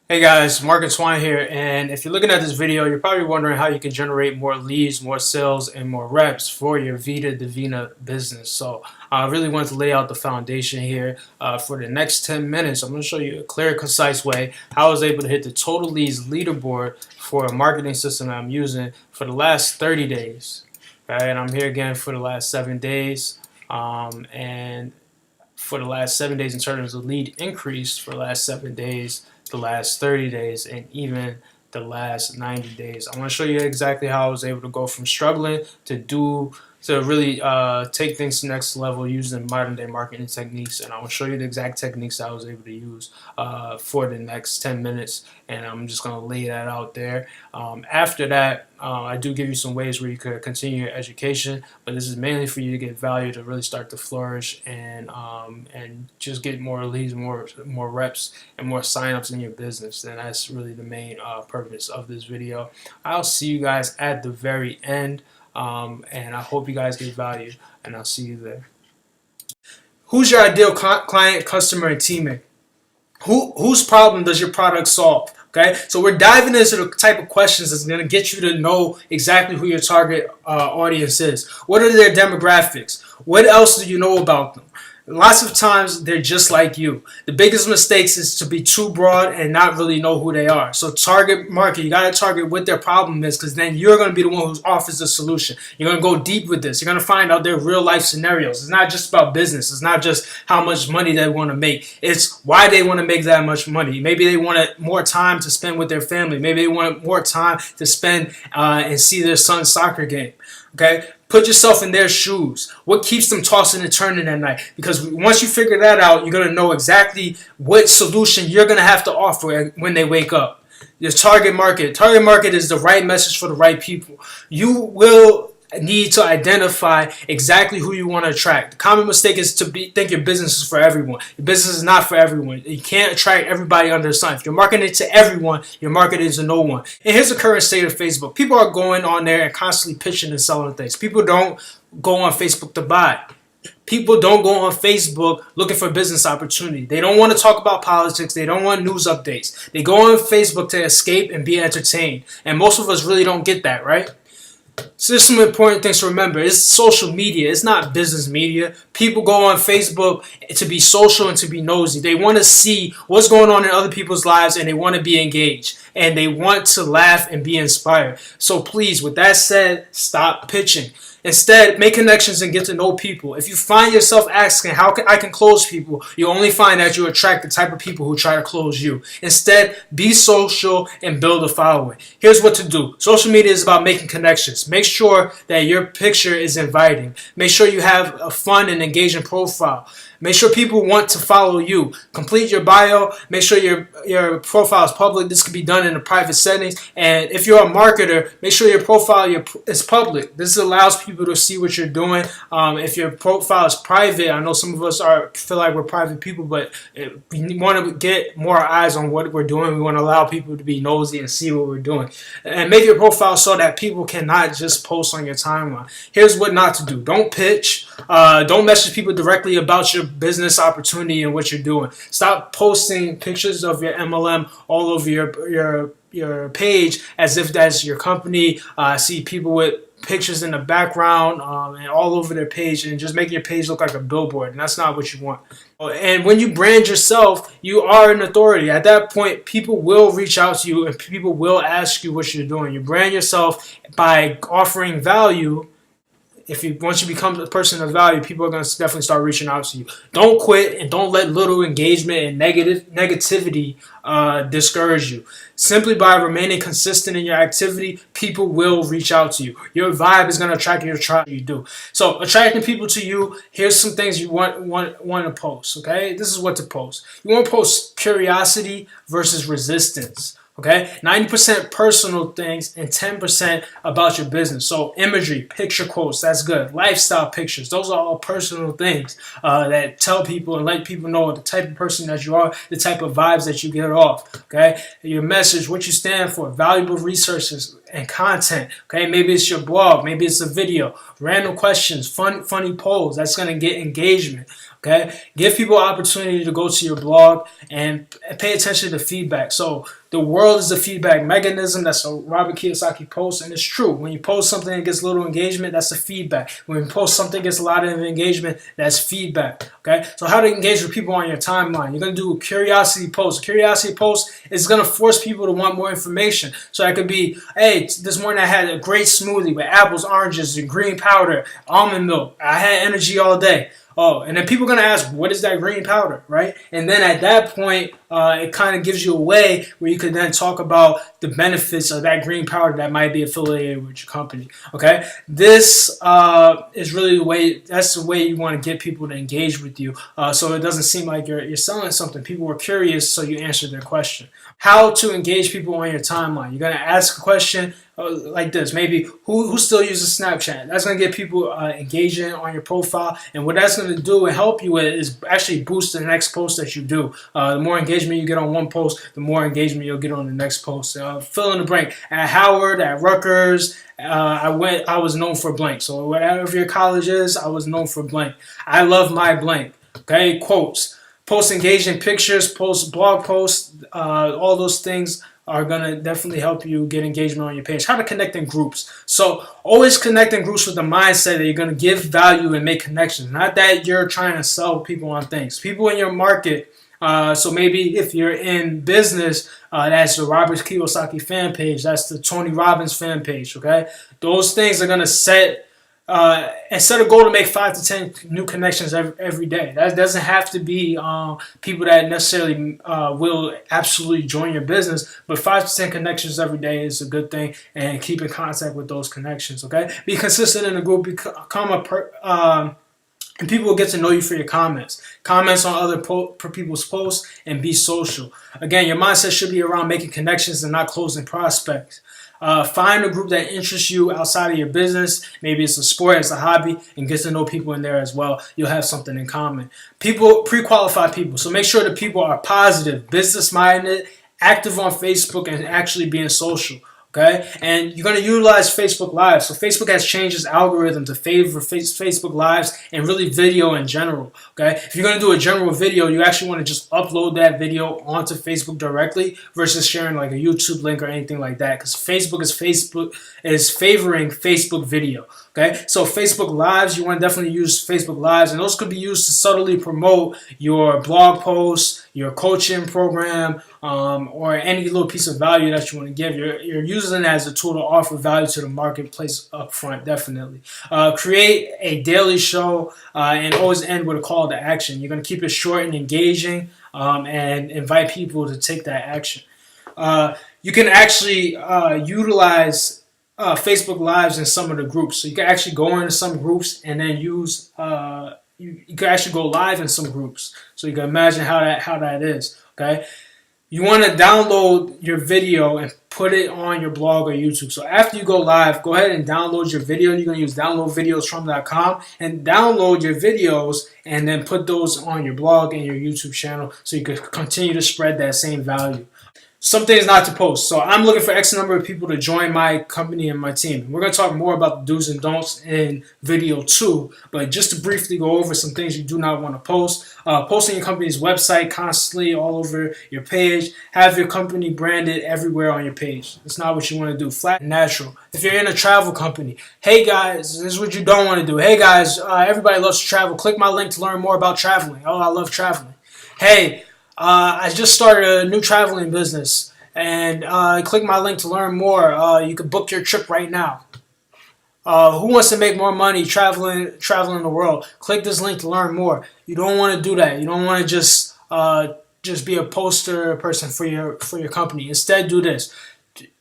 Hey guys, Mark and Swan here, and if you're looking at this video, you're probably wondering how you can generate more leads, more sales, and more reps for your Vida Divina business. So I really wanted to lay out the foundation here. For the next 10 minutes, I'm going to show you a clear, concise way how I was able to hit the total leads leaderboard for a marketing system that I'm using for the last 30 days. Okay, and I'm here again for the last 7 days, and for the last 7 days in terms of lead increase for the last 7 days, the last 30 days, and even the last 90 days. I want to show you exactly how I was able to go from struggling to really take things to the next level using modern day marketing techniques, and I will show you the exact techniques I was able to use for the next 10 minutes, and I'm just going to lay that out there. After that, I do give you some ways where you could continue your education, but this is mainly for you to get value to really start to flourish and just get more leads, more reps, and more signups in your business. And that's really the main purpose of this video. I'll see you guys at the very end. And I hope you guys get value, and I'll see you there. Who's your ideal client, customer, and teammate? Whose problem does your product solve? Okay, so we're diving into the type of questions that's going to get you to know exactly who your target audience is. What are their demographics? What else do you know about them? Lots of times they're just like you. The biggest mistakes is to be too broad and not really know who they are. So target market, you got to target what their problem is, because then you're going to be the one who offers the solution. You're going to go deep with this. You're going to find out their real life scenarios. It's not just about business. It's not just how much money they want to make. It's why they want to make that much money. Maybe they wanted more time to spend with their family. Maybe they wanted more time to spend and see their son's soccer game. Okay? Put yourself in their shoes. What keeps them tossing and turning at night? Because once you figure that out, you're going to know exactly what solution you're going to have to offer when they wake up. Your target market. Target market is the right message for the right people. You will need to identify exactly who you want to attract. The common mistake is to think your business is for everyone. Your business is not for everyone. You can't attract everybody under the sun. If you're marketing to everyone, you're marketing to no one. And here's the current state of Facebook. People are going on there and constantly pitching and selling things. People don't go on Facebook to buy. People don't go on Facebook looking for business opportunity. They don't want to talk about politics. They don't want news updates. They go on Facebook to escape and be entertained. And most of us really don't get that, right? So there's some important things to remember. It's social media. It's not business media. People go on Facebook to be social and to be nosy. They want to see what's going on in other people's lives, and they want to be engaged. And they want to laugh and be inspired. So please, with that said, stop pitching. Instead, make connections and get to know people. If you find yourself asking how I can close people, you only find that you attract the type of people who try to close you. Instead, be social and build a following. Here's what to do. Social media is about making connections. Make sure that your picture is inviting. Make sure you have a fun and engaging profile. Make sure people want to follow you. Complete your bio. Make sure your profile is public. This can be done in the private settings. And if you're a marketer, make sure your profile is public. This allows people to see what you're doing. If your profile is private, I know some of us feel like we're private people, but we want to get more eyes on what we're doing. We want to allow people to be nosy and see what we're doing. And make your profile so that people cannot just post on your timeline. Here's what not to do. Don't pitch. Don't message people directly about your business opportunity and what you're doing. Stop posting pictures of your MLM all over your page as if that's your company. I see people with pictures in the background and all over their page, and just making your page look like a billboard, and that's not what you want. And when you brand yourself, you are an authority. At that point, people will reach out to you and people will ask you what you're doing. You brand yourself by offering value. Once you become a person of value, people are going to definitely start reaching out to you. Don't quit, and don't let little engagement and negativity discourage you. Simply by remaining consistent in your activity, people will reach out to you. Your vibe is going to attract your tribe. You do. So attracting people to you, here's some things you want to post. Okay, this is what to post. You want to post curiosity versus resistance. Okay, 90% personal things and 10% about your business. So imagery, picture quotes, that's good. Lifestyle pictures, those are all personal things that tell people and let people know the type of person that you are, the type of vibes that you get off. Okay, your message, what you stand for, valuable resources and content. Okay, maybe it's your blog, maybe it's a video, random questions, funny polls. That's gonna get engagement. Okay, give people opportunity to go to your blog and pay attention to feedback. So the world is a feedback mechanism. That's a Robert Kiyosaki post, and it's true. When you post something that gets little engagement, that's a feedback. When you post something that gets a lot of engagement, that's feedback. Okay, so how to engage with people on your timeline? You're gonna do a curiosity post. A curiosity post is gonna force people to want more information. So that could be, hey, this morning I had a great smoothie with apples, oranges, and green powder, almond milk. I had energy all day. Oh, and then people are going to ask, what is that green powder, right? And then at that point, it kind of gives you a way where you could then talk about the benefits of that green powder that might be affiliated with your company, okay? This is really the way, that's the way you want to get people to engage with you, so it doesn't seem like you're selling something. People were curious, so you answered their question. How to engage people on your timeline. You're going to ask a question like this, maybe who still uses Snapchat? That's going to get people engaging on your profile, and what that's going to do and help you with is actually boost the next post that you do. The more engagement you get on one post, the more engagement you'll get on the next post. Fill in the blank. At Howard, at Rutgers, I was known for blank. So whatever your college is, I was known for blank. I love my blank. Okay, quotes. Post engaging pictures, post blog posts, all those things are going to definitely help you get engagement on your page. How to connect in groups. So always connect in groups with the mindset that you're going to give value and make connections. Not that you're trying to sell people on things. People in your market. So maybe if you're in business, that's the Robert Kiyosaki fan page. That's the Tony Robbins fan page. Okay. Those things are going to set a goal to make 5 to 10 new connections every day. That doesn't have to be people that necessarily will absolutely join your business, but 5 to 10 connections every day is a good thing, and keep in contact with those connections. Okay, be consistent in the group. And people will get to know you for your comments. Comments on other people's posts, and be social. Again, your mindset should be around making connections and not closing prospects. Find a group that interests you outside of your business. Maybe it's a sport, it's a hobby, and get to know people in there as well. You'll have something in common. Pre-qualify people. So make sure that people are positive, business-minded, active on Facebook, and actually being social. Okay, and you're going to utilize Facebook Live. So Facebook has changed its algorithm to favor Facebook Lives and really video in general. Okay, if you're going to do a general video, you actually want to just upload that video onto Facebook directly versus sharing like a YouTube link or anything like that, because Facebook is favoring Facebook video. Okay, so Facebook Lives, you want to definitely use Facebook Lives, and those could be used to subtly promote your blog posts, your coaching program, or any little piece of value that you want to give. You're using it as a tool to offer value to the marketplace up front, definitely. Create a daily show and always end with a call to action. You're going to keep it short and engaging, and invite people to take that action. You can actually utilize Facebook Lives in some of the groups. So you can actually go into some groups and then use you can actually go live in some groups. So you can imagine how that is. Okay, you want to download your video and put it on your blog or YouTube. So after you go live, go ahead and download your video. You're going to use downloadvideosfrom.com and download your videos, and then put those on your blog and your YouTube channel so you can continue to spread that same value. Some things not to post. So I'm looking for X number of people to join my company and my team. We're going to talk more about the do's and don'ts in video 2, but just to briefly go over some things you do not want to post. Posting your company's website constantly all over your page. Have your company branded everywhere on your page. That's not what you want to do. Flat and natural. If you're in a travel company, hey guys, this is what you don't want to do. Hey guys, everybody loves to travel. Click my link to learn more about traveling. Oh, I love traveling. Hey, I just started a new traveling business, and click my link to learn more. You can book your trip right now. Who wants to make more money traveling the world? Click this link to learn more. You don't want to do that. You don't want to just be a poster person for your company. Instead, do this.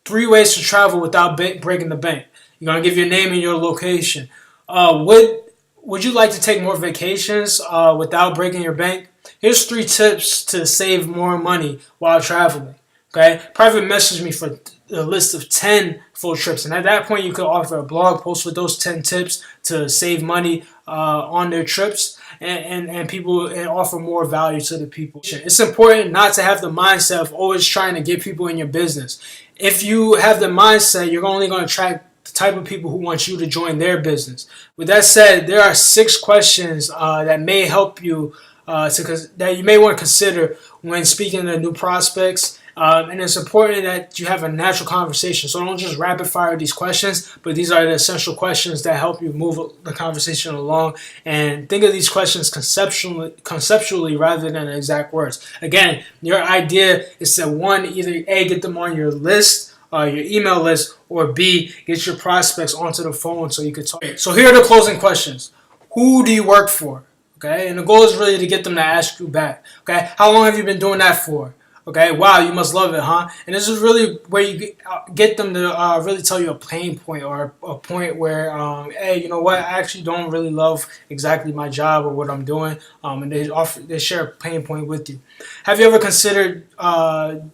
3 ways to travel without breaking the bank. You're going to give your name and your location. Would you like to take more vacations without breaking your bank? Here's 3 tips to save more money while traveling. Okay, private message me for a list of 10 full trips, and at that point you could offer a blog post with those 10 tips to save money on their trips, and people, and offer more value to the people. It's important not to have the mindset of always trying to get people in your business. If you have the mindset, you're only going to attract the type of people who want you to join their business. With that said, there are 6 questions that may help you that you may want to consider when speaking to new prospects. And it's important that you have a natural conversation. So don't just rapid fire these questions, but these are the essential questions that help you move the conversation along. And think of these questions conceptually rather than exact words. Again, your idea is to, one, either A, get them on your list, your email list, or B, get your prospects onto the phone so you could talk. So here are the closing questions. Who do you work for? Okay, and the goal is really to get them to ask you back. Okay, how long have you been doing that for? Okay, wow, you must love it, huh? And this is really where you get them to really tell you a pain point, or a point where, hey, you know what, I actually don't really love exactly my job or what I'm doing, and they share a pain point with you. Have you ever considered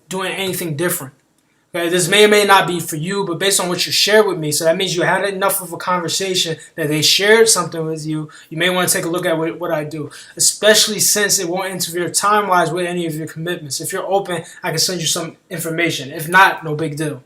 doing anything different? Okay, this may or may not be for you, but based on what you shared with me, so that means you had enough of a conversation that they shared something with you. You may want to take a look at what I do, especially since it won't interfere time-wise with any of your commitments. If you're open, I can send you some information. If not, no big deal.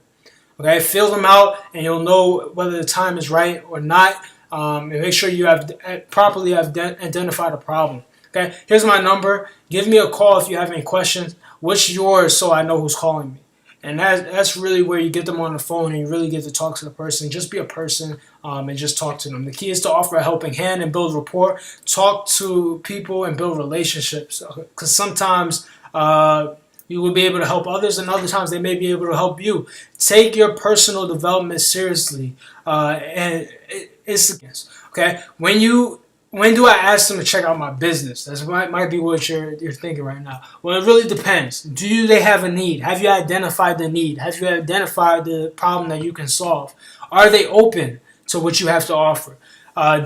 Okay, fill them out, and you'll know whether the time is right or not. And make sure you have properly identified a problem. Okay, here's my number. Give me a call if you have any questions. What's yours so I know who's calling me? And that's really where you get them on the phone and you really get to talk to the person. Just be a person and just talk to them. The key is to offer a helping hand and build rapport. Talk to people and build relationships. Because sometimes you will be able to help others, and other times they may be able to help you. Take your personal development seriously. And it's okay. When do I ask them to check out my business? That might be what you're thinking right now. Well, it really depends. Do they have a need? Have you identified the need? Have you identified the problem that you can solve? Are they open to what you have to offer?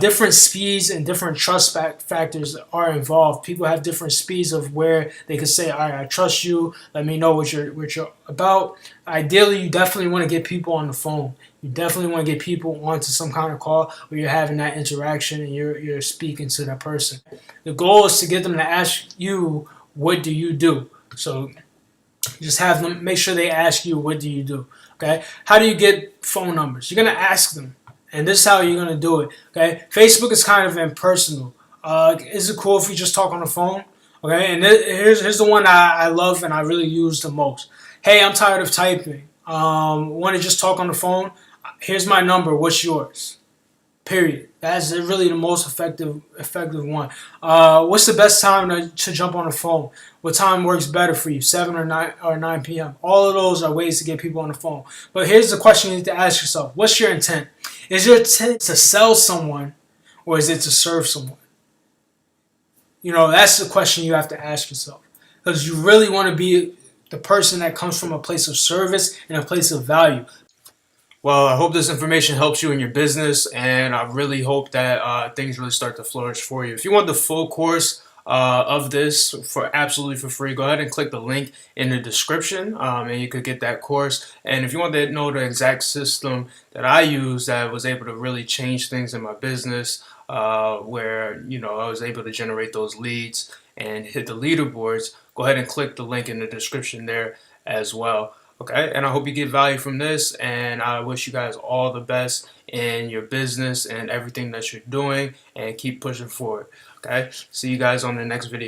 Different speeds and different trust factors are involved. People have different speeds of where they can say, all right, I trust you. Let me know what you're about. Ideally, you definitely want to get people on the phone. You definitely want to get people onto some kind of call where you're having that interaction and you're speaking to that person. The goal is to get them to ask you, what do you do? So just have them make sure they ask you, what do you do? Okay? How do you get phone numbers? You're going to ask them. And this is how you're going to do it. Okay? Facebook is kind of impersonal. Is it cool if we just talk on the phone? Okay? And here's the one I love and I really use the most. Hey, I'm tired of typing. Want to just talk on the phone? Here's my number. What's yours? Period. That's really the most effective one. What's the best time to jump on the phone? What time works better for you? 7 or 9 p.m. All of those are ways to get people on the phone. But here's the question you need to ask yourself. What's your intent? Is your intent to sell someone, or is it to serve someone? You know, that's the question you have to ask yourself. Because you really want to be the person that comes from a place of service and a place of value. Well, I hope this information helps you in your business, and I really hope that things really start to flourish for you. If you want the full course of this for absolutely for free, go ahead and click the link in the description, and you could get that course. And if you want to know the exact system that I use that was able to really change things in my business, where I was able to generate those leads and hit the leaderboards, go ahead and click the link in the description there as well. Okay, and I hope you get value from this, and I wish you guys all the best in your business and everything that you're doing, and keep pushing forward. Okay, see you guys on the next video.